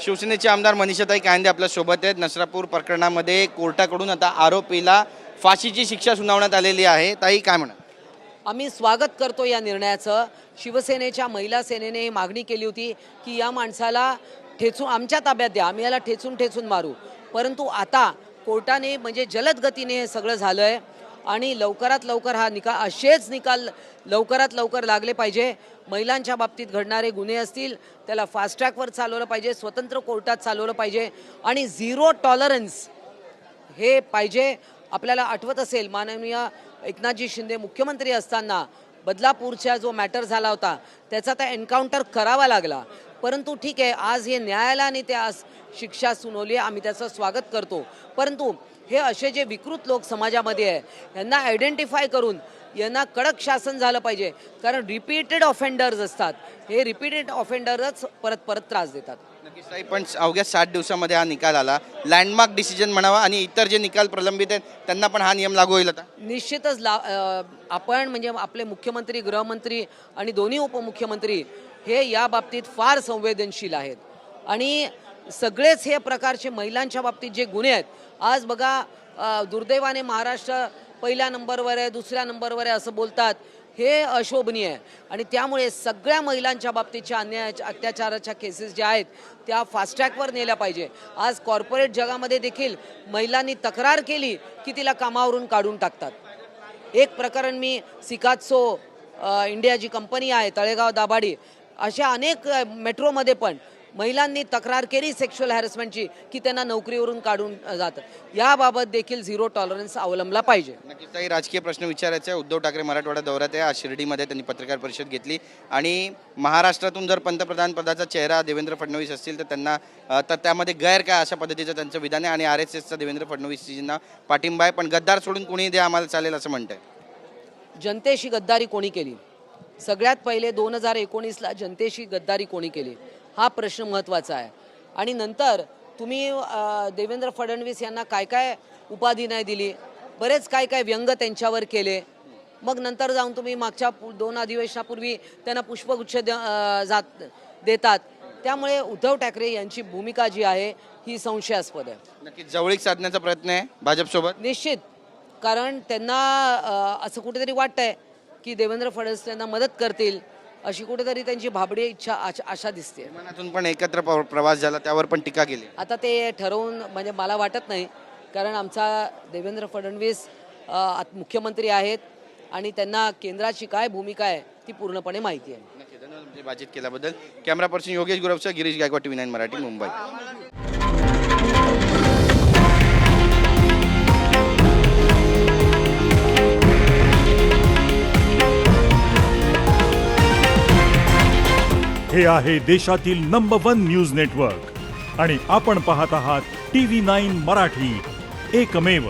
शिवसेनेचे आमदार मनीषाताई कायंदे आपल्या सोबत आहेत। नसरापूर प्रकरणामध्ये कोर्टाकडून आता आरोपीला फाशीची शिक्षा सुनावण्यात आलेली आहे। ताई काय म्हणा? आम्ही स्वागत करतो या निर्णयाचं। शिवसेनेच्या महिला सेनेने ही मागणी केली होती की या माणसाला ठेचून आमच्या ताब्यात द्या, आम्ही याला ठेचून ठेचून मारू। परंतु आता कोर्टाने म्हणजे जलद गतीने हे सगळं झालं आहे आणि लवकरात लवकर हा निकाल, असेच निकाल लवकरात लवकर लागले पाहिजे। महिलांच्या बाबतीत घडणारे गुन्हे असतील त्याला फास्ट ट्रॅकवर चालवलं पाहिजे, स्वतंत्र कोर्टात चालवलं पाहिजे आणि झिरो टॉलरन्स हे पाहिजे। आपल्याला आठवत असेल माननीय एकनाथजी शिंदे मुख्यमंत्री असताना बदलापूरचा जो मॅटर झाला होता त्याचा त्या एन्काउंटर करावा लागला। परंतु ठीक आहे, आज हे न्यायालयाने ते आज शिक्षा सुनावली, आम्ही त्याचं स्वागत करतो। परंतु हे असे जे विकृत लोक समाजामध्ये आहे यांना आयडेंटिफाय करून यांना कडक शासन झालं पाहिजे, कारण रिपीटेड ऑफेंडर्स असतात, हे रिपीटेड ऑफेंडरच परत परत त्रास देतात। नक्कीच ताई, पण अवघ्या 60 दिवसामध्ये हा निकाल आला, लँडमार्क डिसिजन म्हणावा आणि इतर जे निकाल प्रलंबित आहेत त्यांना पण हा नियम लागू होईल आता? निश्चितच आपण म्हणजे आपले मुख्यमंत्री, गृहमंत्री आणि दोन्ही उपमुख्यमंत्री हे या बाबतीत फार संवेदनशील आहेत आणि सगळेच हे प्रकारचे महिलांच्या बाबतीत जे गुन्हे आहेत, आज बघा दुर्दैवाने महाराष्ट्र पहिल्या नंबरवर आहे, दुसऱ्या नंबरवर आहे असं बोलतात, हे अशोभनीय आहे आणि त्यामुळे सगळ्या महिलांच्या बाबतीतच्या अन्यायाच्या अत्याचाराच्या केसेस ज्या आहेत त्या फास्ट ट्रॅकवर नेल्या पाहिजे। आज कॉर्पोरेट जगामध्ये देखील महिलांनी तक्रार केली की तिला कामावरून काढून टाकतात। एक प्रकरण मी सिकात्सो इंडिया जी कंपनी आहे तळेगाव दाभाडी, अशा अनेक मेट्रोमध्ये पण महिलांनी तक्रार केली सेक्शुअल हॅरेसमेंटची की त्यांना नोकरीवरून काढून जातं। याबाबत देखील झिरो टॉलरन्स अवलंबला पाहिजे। नक्कीच ताई, राजकीय प्रश्न विचारायचा आहे। उद्धव ठाकरे मराठवाडा दौऱ्यात आहे, आज शिर्डीमध्ये त्यांनी पत्रकार परिषद घेतली आणि महाराष्ट्रातून जर पंतप्रधान पदाचा चेहरा देवेंद्र फडणवीस असतील तर त्यांना तर त्यामध्ये गैर काय अशा पद्धतीचं त्यांचं विधान आहे आणि RSSचा देवेंद्र फडणवीसजींना पाठिंबा आहे, पण गद्दार सोडून कोणी द्या आम्हाला चालेल असं म्हणत आहे। जनतेशी गद्दारी कोणी केली? सगळ्यात पहिले 2019ला जनतेशी गद्दारी कोणी केली हा प्रश्न महत्त्वाचा आहे। आणि नंतर तुम्ही देवेंद्र फडणवीस यांना काय काय उपाधी नाही दिली, बरेच काय काय व्यंग त्यांच्यावर केले, मग नंतर जाऊन तुम्ही मागच्या 2 अधिवेशनापूर्वी त्यांना पुष्पगुच्छ देतात। त्यामुळे उद्धव ठाकरे यांची भूमिका जी आहे ही संशयास्पद आहे। नक्कीच जवळीक साधण्याचा प्रयत्न आहे भाजपसोबत? निश्चित, कारण त्यांना असं कुठेतरी वाटतंय की देवेंद्र फडणवीस त्यांना मदत करतील अशी कुठेतरी त्यांची भाबडी इच्छा आशा दिसते। विमानातून पण एकत्र प्रवास झाला, त्यावर पण टीका केली। आता ते ठरवून म्हणजे मला वाटत नाही, कारण आमचा देवेंद्र फडणवीस मुख्यमंत्री आहेत आणि त्यांना केंद्राची काय भूमिका आहे ती पूर्णपणे माहिती आहे। नक्की, धन्यवाद बातचीत केल्याबद्दल। कॅमेरा पर्सन योगेश गुरवसह गिरीश गायकवाड, TV9 मराठी, मुंबई। हे आहे देशातील नंबर 1 न्यूज नेटवर्क आणि आपण पाहत आहात TV9 मराठी, एकमेव।